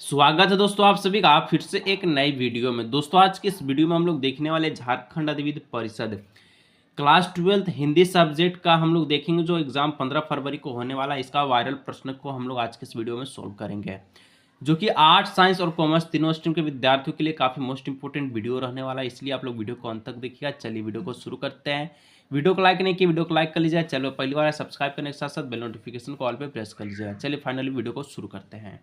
स्वागत है दोस्तों आप सभी का फिर से एक नई वीडियो में। दोस्तों आज की इस वीडियो में हम लोग देखने वाले झारखंड अधिविद्य परिषद क्लास 12th हिंदी सब्जेक्ट का हम लोग देखेंगे, जो एग्जाम 15 फरवरी को होने वाला है। इसका वायरल प्रश्न को हम लोग आज के इस वीडियो में सोल्व करेंगे, जो कि आर्ट्स, साइंस और कॉमर्स तीनों स्ट्रीम के विद्यार्थियों के लिए काफी मोस्ट इंपोर्टेंट वीडियो रहने वाला है, इसलिए आप लोग वीडियो को अंत तक देखिएगा। चलिए वीडियो को शुरू करते हैं। वीडियो को लाइक नहीं किया, वीडियो को लाइक कर लीजिए। चलो पहली बार सब्सक्राइब करने के साथ साथ बेल नोटिफिकेशन को ऑल पे प्रेस कर लीजिएगा। चलिए फाइनली वीडियो को शुरू करते हैं।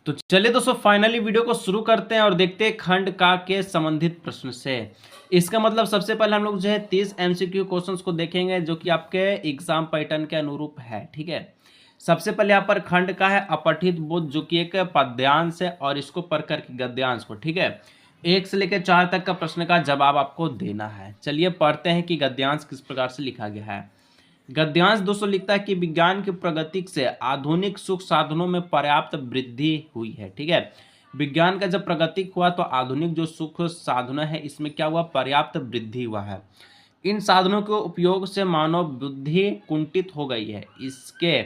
तो चलिए दोस्तों फाइनली वीडियो को शुरू करते हैं और देखते हैं खंड का के संबंधित प्रश्न से। इसका मतलब सबसे पहले हम लोग जो है 30 एमसीक्यू क्वेश्चंस को देखेंगे, जो कि आपके एग्जाम पैटर्न के अनुरूप है। ठीक है, सबसे पहले यहाँ पर खंड का है अपठित बुद्ध, जो कि एक पद्यांश है और इसको पढ़ करके गद्यांश को, ठीक है, 1 से लेकर 4 तक का प्रश्न का जवाब आपको देना है। चलिए पढ़ते हैं कि गद्यांश किस प्रकार से लिखा गया है। गद्यांश दोस्तों लिखता है कि विज्ञान की प्रगति से आधुनिक सुख साधनों में पर्याप्त वृद्धि हुई है। ठीक है, विज्ञान का जब प्रगति हुआ तो आधुनिक जो सुख साधन है इसमें क्या हुआ, पर्याप्त वृद्धि हुआ है। इन साधनों के उपयोग से मानव बुद्धि कुंठित हो गई है। इसके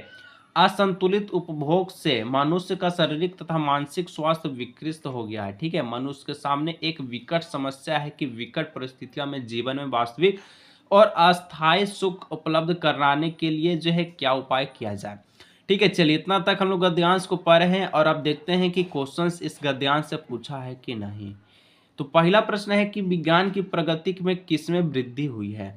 असंतुलित उपभोग से मनुष्य का शारीरिक तथा मानसिक स्वास्थ्य विकृत हो गया है। ठीक है, मनुष्य के सामने एक विकट समस्या है कि विकट परिस्थितियों में जीवन में वास्तविक और अस्थायी सुख उपलब्ध कराने के लिए जो है क्या उपाय किया जाए। ठीक है, चलिए इतना तक हम लोग गद्यांश को पढ़े हैं और अब देखते हैं कि क्वेश्चंस इस गद्यांश से पूछा है कि नहीं। तो पहला प्रश्न है कि विज्ञान की प्रगति में किसमें वृद्धि हुई है।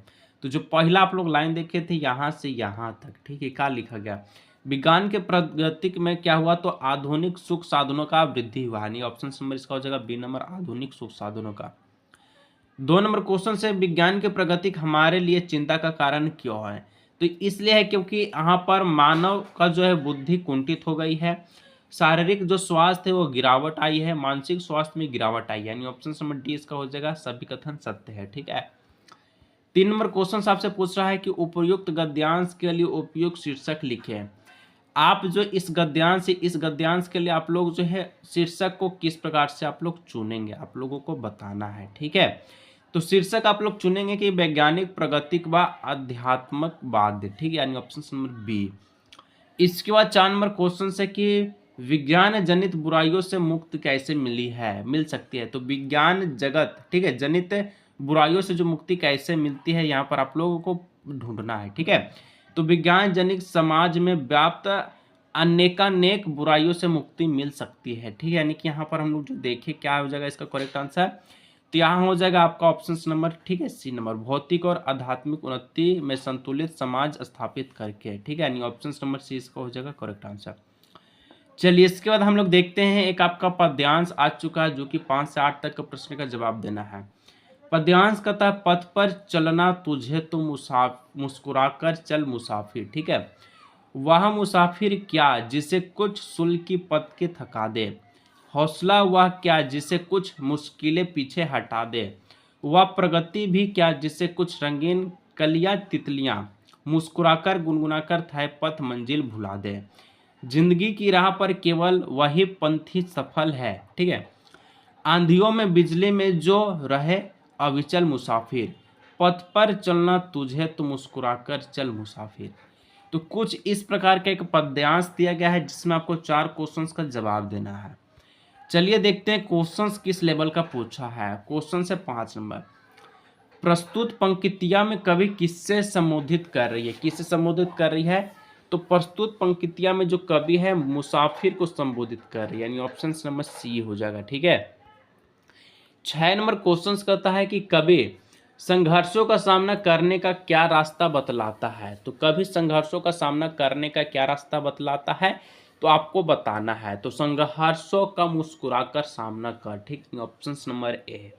तो जो पहला आप लोग लाइन देखे थे यहाँ से यहाँ तक, ठीक है, क्या लिखा गया, विज्ञान के प्रगति में क्या हुआ, तो आधुनिक सुख साधनों का वृद्धि हुआ। यानी ऑप्शन नंबर इसका हो जाएगा बी नंबर, आधुनिक सुख साधनों का। 2 नंबर क्वेश्चन से विज्ञान की प्रगति हमारे लिए चिंता का कारण क्यों है। तो इसलिए है क्योंकि यहाँ पर मानव का जो है बुद्धि कुंठित हो गई है, शारीरिक जो स्वास्थ्य है वो गिरावट आई है, मानसिक स्वास्थ्य में गिरावट आई है। यानी ऑप्शन नंबर डी इसका हो जाएगा, सभी कथन सत्य है। ठीक है, 3 नंबर क्वेश्चन आपसे पूछ रहा है कि उपयुक्त गद्यांश के लिए उपयुक्त शीर्षक लिखे। आप जो इस गद्यांश के लिए आप लोग जो है शीर्षक को किस प्रकार से आप लोग चुनेंगे, आप लोगों को बताना है। ठीक है, तो शीर्षक आप लोग चुनेंगे कि वैज्ञानिक प्रगति व अध्यात्मकवाद। ठीक है, यानी ऑप्शन नंबर बी। इसके बाद 4 नंबर क्वेश्चन से कि विज्ञान जनित बुराइयों से मुक्ति कैसे मिल सकती है। तो विज्ञान जगत, ठीक है, जनित बुराइयों से जो मुक्ति कैसे मिलती है, यहाँ पर आप लोगों को ढूंढना है। ठीक है, तो विज्ञान जनित समाज में व्याप्त अनेकानेक बुराइयों से मुक्ति मिल सकती है। ठीक है, यानी कि यहाँ पर हम लोग जो देखें क्या हो जाएगा इसका करेक्ट आंसर, तो यहाँ हो जाएगा आपका ऑप्शन नंबर, ठीक है, सी नंबर, भौतिक और आध्यात्मिक उन्नति में संतुलित समाज स्थापित करके। ठीक है, यानी ऑप्शन नंबर सी इसका हो जाएगा करेक्ट आंसर। चलिए इसके बाद हम लोग देखते हैं, एक आपका पद्यांश आ चुका है, जो कि 5 से 8 तक का प्रश्न का जवाब देना है। पद्यांश कहता है पथ पर चलना तुझे तो मुस्कुराकर चल मुसाफिर। ठीक है, वह मुसाफिर क्या जिसे कुछ सुल की पथ के थका दे, हौसला वह क्या जिसे कुछ मुश्किलें पीछे हटा दे, वह प्रगति भी क्या जिसे कुछ रंगीन कलियां तितलियां मुस्कुराकर गुनगुनाकर थाए पथ मंजिल भुला दे। जिंदगी की राह पर केवल वही पंथी सफल है। ठीक है, आंधियों में बिजली में जो रहे अविचल मुसाफिर, पथ पर चलना तुझे तो मुस्कुराकर चल मुसाफिर। तो कुछ इस प्रकार का एक पद्यांश दिया गया है, जिसमें आपको 4 क्वेश्चंस का जवाब देना है। चलिए देखते हैं क्वेश्चंस किस लेवल का पूछा है। क्वेश्चन से 5 नंबर, प्रस्तुत पंक्तियां में कवि किससे संबोधित कर रही है, किससे संबोधित कर रही है। तो प्रस्तुत पंक्तियां में जो कवि है मुसाफिर को संबोधित कर रही है, यानी ऑप्शन नंबर सी हो जाएगा। ठीक है, 6 नंबर क्वेश्चन कहता है कि कवि संघर्षों का सामना करने का क्या रास्ता बतलाता है। तो कभी संघर्षों का सामना करने का क्या रास्ता बतलाता है, तो आपको बताना है। तो संघर्षों का मुस्कुराकर सामना कर। ठीक, option number A.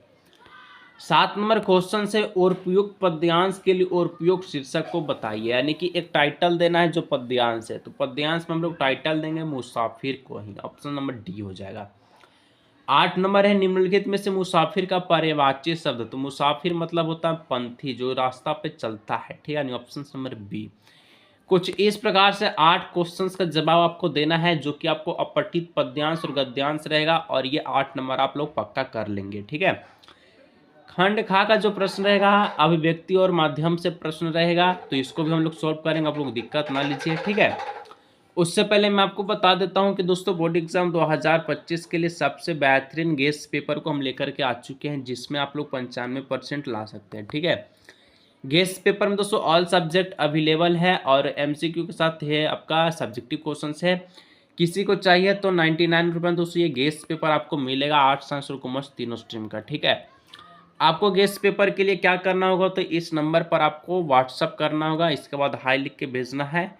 7 number question से उपयुक्त पद्यांश के लिए उपयुक्त शीर्षक को बताइए, यानी कि एक टाइटल देना है जो पद्यांश है। तो पद्यांश में हम लोग टाइटल देंगे मुसाफिर को ही, ऑप्शन नंबर डी हो जाएगा। 8 नंबर है निम्नलिखित में से मुसाफिर का पर्यायवाची शब्द। तो मुसाफिर मतलब होता है पंथी, जो रास्ता पे चलता है। ठीक है, यानी ऑप्शन नंबर बी। कुछ इस प्रकार से 8 क्वेश्चंस का जवाब आपको देना है, जो कि आपको अपठित पद्यांश और गद्यांश रहेगा, और ये 8 नंबर आप लोग पक्का कर लेंगे। ठीक है, खंड खा का जो प्रश्न रहेगा अभिव्यक्ति और माध्यम से प्रश्न रहेगा, तो इसको भी हम लोग सॉल्व करेंगे, आप लोग दिक्कत ना लीजिए। ठीक है, उससे पहले मैं आपको बता देता हूं कि दोस्तों बोर्ड एग्जाम 2025 के लिए सबसे बेहतरीन गेस्ट पेपर को हम लेकर के आ चुके हैं, जिसमें आप लोग 95% ला सकते हैं। ठीक है, गेस्ट पेपर में दोस्तों ऑल सब्जेक्ट अवेलेबल है और एमसीक्यू के साथ है आपका सब्जेक्टिव क्वेश्चंस है। किसी को चाहिए तो 99 रुपये में दोस्तों ये गेस्ट पेपर आपको मिलेगा, आर्ट्स साइंस और कॉमर्स तीनों स्ट्रीम का। ठीक है, आपको गेस्ट पेपर के लिए क्या करना होगा, तो इस नंबर पर आपको व्हाट्सअप करना होगा, इसके बाद हाई लिख के भेजना है।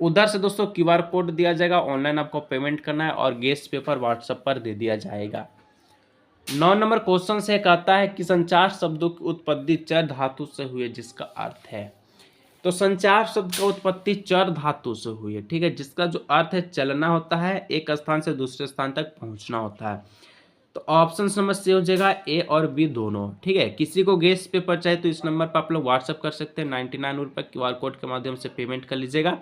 उधर से दोस्तों क्यूआर कोड दिया जाएगा, ऑनलाइन आपको पेमेंट करना है और गेस्ट पेपर व्हाट्सएप पर दे दिया जाएगा। 9 नंबर क्वेश्चन से कहता है कि संचार शब्दों की उत्पत्ति चर धातु से हुई है, जिसका अर्थ है, तो संचार शब्द का उत्पत्ति चर धातु से हुई है। ठीक है, जिसका जो अर्थ है चलना होता है, एक स्थान से दूसरे स्थान तक पहुंचना होता है। तो ऑप्शन नंबर सी हो जाएगा, ए और बी दोनों। ठीक है, किसी को गेस्ट पेपर चाहिए तो इस नंबर पर आप लोग व्हाट्सअप कर सकते हैं, 99 रुपये क्यूआर कोड के माध्यम से पेमेंट कर लीजिएगा,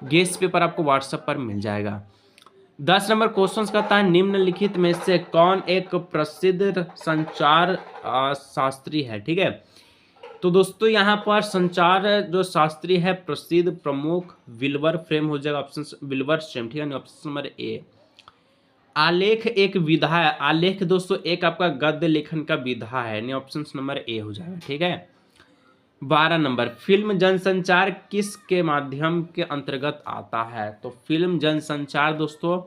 गेस्ट पेपर आपको व्हाट्सएप पर मिल जाएगा। 10 नंबर क्वेश्चन कहता है निम्नलिखित में से कौन एक प्रसिद्ध संचार शास्त्री है। ठीक है, तो दोस्तों यहाँ पर संचार जो शास्त्री है प्रसिद्ध प्रमुख विल्बर फ्रेम हो जाएगा, ऑप्शन विल्बर फ्रेम। ठीक है, ऑप्शन नंबर ए। आलेख एक विधा है, आलेख दोस्तों एक आपका गद्य लेखन का विधा है, यानी ऑप्शन नंबर ए हो जाएगा। ठीक है, 12 नंबर फिल्म जनसंचार किस के माध्यम के अंतर्गत आता है, तो फिल्म जनसंचार दोस्तों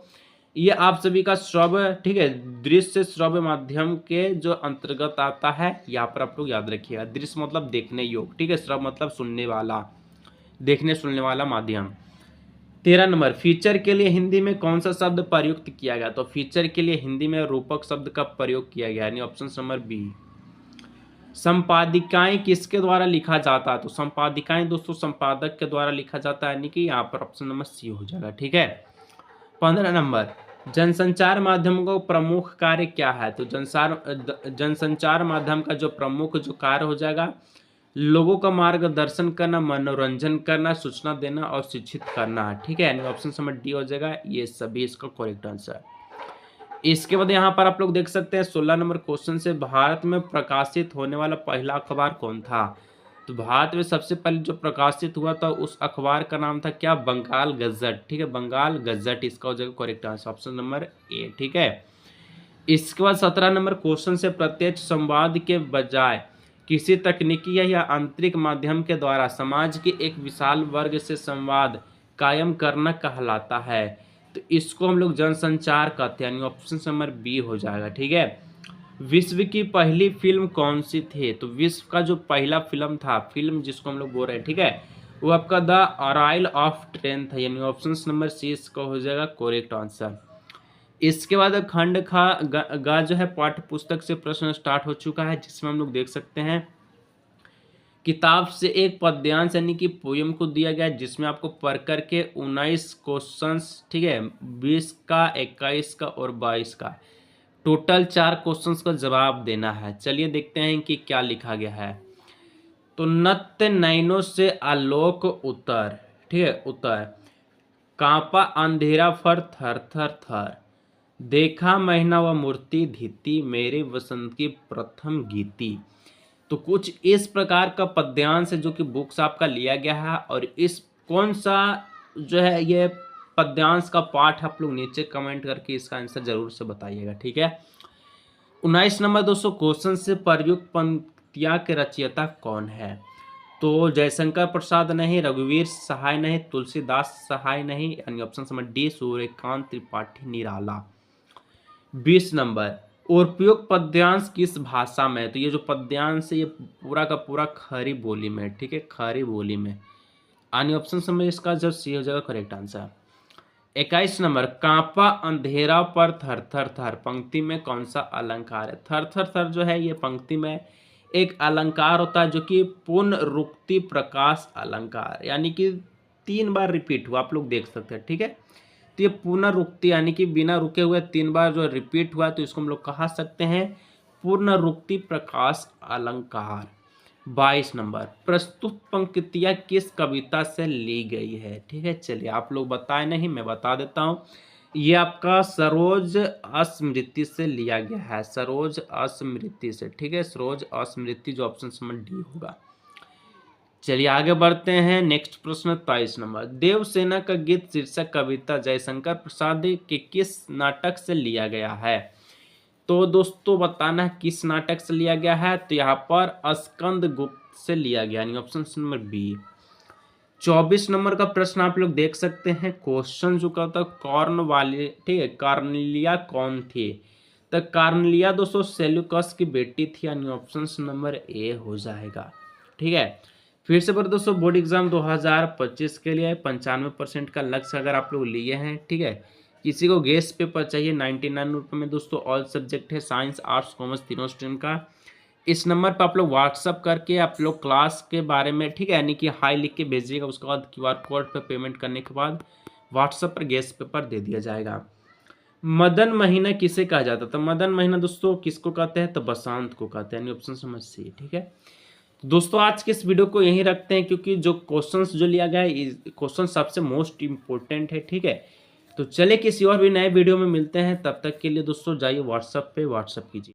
ये आप सभी का श्रव्य, ठीक है, दृश्य श्रव्य माध्यम के जो अंतर्गत आता है, यहाँ पर आप लोग याद रखिएगा, दृश्य मतलब देखने योग्य, ठीक है, श्रव्य मतलब सुनने वाला, देखने सुनने वाला माध्यम। 13 नंबर फीचर के लिए हिंदी में कौन सा शब्द प्रयुक्त किया गया, तो फीचर के लिए हिंदी में रूपक शब्द का प्रयोग किया गया, यानी ऑप्शन नंबर बी। संपादिकाएं किसके द्वारा लिखा जाता है, तो संपादिकाएं दोस्तों संपादक के द्वारा लिखा जाता है, यानी कि यहाँ पर ऑप्शन नंबर सी हो जाएगा। ठीक है, 15 नंबर जनसंचार माध्यम का प्रमुख कार्य क्या है, तो जनसंचार माध्यम का जो प्रमुख जो कार्य हो जाएगा, लोगों का मार्गदर्शन करना, मनोरंजन करना, सूचना देना और शिक्षित करना है। ठीक है, यानी ऑप्शन नंबर डी हो जाएगा, ये सभी इसका करेक्ट आंसर। इसके बाद यहाँ पर आप लोग देख सकते हैं 16 नंबर क्वेश्चन से भारत में प्रकाशित होने वाला पहला अखबार कौन था, तो भारत में सबसे पहले जो प्रकाशित हुआ था उस अखबार का नाम था क्या, बंगाल गजट। ठीक है, बंगाल गजट इसका हो जाएगा correct answer, option number A. ठीक है, इसके बाद 17 नंबर क्वेश्चन से प्रत्यक्ष संवाद के बजाय किसी तकनीकी या आंतरिक माध्यम के द्वारा समाज के एक विशाल वर्ग से संवाद कायम करना कहलाता है, तो इसको हम लोग जनसंचार कहते हैं, यानी ऑप्शन नंबर बी हो जाएगा। ठीक है, विश्व की पहली फिल्म कौन सी थी, तो विश्व का जो पहला फिल्म था, फिल्म जिसको हम लोग बोल रहे हैं, ठीक है, वो आपका द अराइवल ऑफ ट्रेन था, यानी ऑप्शन नंबर सी इसका हो जाएगा करेक्ट आंसर। इसके बाद खंड खा गा जो है पाठ्य पुस्तक से प्रश्न स्टार्ट हो चुका है, जिसमें हम लोग देख सकते हैं किताब से एक पद्यांश यानी कि पोयम को दिया गया, जिसमें आपको पढ़ करके 19 क्वेश्चंस, ठीक है, 20 का, 21 का और 22 का, टोटल 4 क्वेश्चंस का जवाब देना है। चलिए देखते हैं कि क्या लिखा गया है। तो नत्य नैनों से आलोक उतर, ठीक है, उतर, कांपा अंधेरा फर थर थर थर, देखा महीना व मूर्ति धीती, मेरे वसंत की प्रथम गीति। तो कुछ इस प्रकार का पद्यांश है जो कि बुक्स आपका लिया गया है, और इस कौन सा जो है ये पद्यांश का पाठ आप लोग नीचे कमेंट करके इसका आंसर जरूर से बताइएगा। ठीक है, 19 नंबर दोस्तों क्वेश्चन से प्रयुक्त पंक्तियां के रचयिता कौन है, तो जयशंकर प्रसाद नहीं, रघुवीर सहाय नहीं, तुलसीदास सहाय नहीं, यानी option number D Suryakant Tripathi Nirala. 20 नंबर उपयुक्त पद्यांश किस भाषा में, तो ये जो पद्यांश है ये पूरा का पूरा खरी बोली में, ठीक है, खरी बोली में, यानी ऑप्शन नंबर इसका जब सी हो जाएगा करेक्ट आंसर। 21 नंबर कांपा अंधेरा पर थर थर थर, पंक्ति में कौन सा अलंकार है, थर थर थर जो है ये पंक्ति में एक अलंकार होता है जो कि पुनरुक्ति प्रकाश अलंकार, यानी कि 3 बार रिपीट हुआ, आप लोग देख सकते हैं। ठीक है, तो ये पुनरुक्ति यानी कि बिना रुके हुए 3 बार जो रिपीट हुआ, तो इसको हम लोग कहा सकते हैं पुनरुक्ति प्रकाश अलंकार। 22 नंबर प्रस्तुत पंक्तियां किस कविता से ली गई है, ठीक है, चलिए आप लोग बताए नहीं, मैं बता देता हूं, ये आपका सरोज स्मृति से लिया गया है, सरोज स्मृति से। ठीक है, सरोज स्मृति जो ऑप्शन नंबर डी होगा। चलिए आगे बढ़ते हैं। नेक्स्ट प्रश्न 23 नंबर। देवसेना का गीत शीर्षक कविता जयशंकर प्रसाद के किस नाटक से लिया गया है? तो दोस्तों बताना है किस नाटक से लिया गया है। तो यहाँ पर स्कंद गुप्त से लिया गया, यानी ऑप्शन नंबर बी। 24 नंबर का प्रश्न आप लोग देख सकते हैं। क्वेश्चन जो कहता है कॉर्न वाले, ठीक है, कार्नेलिया कौन थे? तो कार्नेलिया दोस्तों सेल्यूकस की बेटी थी, यानी ऑप्शन नंबर ए हो जाएगा। ठीक है, फिर से पर दोस्तों बोर्ड एग्जाम 2025 के लिए 95% का लक्ष्य अगर आप लोग लिए हैं, ठीक है। किसी को गेस्ट पेपर चाहिए 99 रुपये में दोस्तों, ऑल सब्जेक्ट है, साइंस आर्ट्स कॉमर्स तीनों स्ट्रीम का। इस नंबर पर आप लोग व्हाट्सअप करके आप लोग क्लास के बारे में, ठीक है, यानी कि हाई लिख के भेजिएगा। उसके बाद QR कोड पर पेमेंट करने के बाद व्हाट्सएप पर गेस्ट पेपर दे दिया जाएगा। मदन महीना किसे कहा जाता था? मदन महीना दोस्तों किसको कहते हैं? तो बसंत को कहते हैं, यानी ऑप्शन समझ सी। ठीक है दोस्तों, आज के इस वीडियो को यहीं रखते हैं, क्योंकि जो क्वेश्चंस जो लिया गया है क्वेश्चन सबसे मोस्ट इम्पोर्टेंट है। ठीक है, तो चले किसी और भी नए वीडियो में मिलते हैं। तब तक के लिए दोस्तों जाइए व्हाट्सएप पे व्हाट्सएप कीजिए।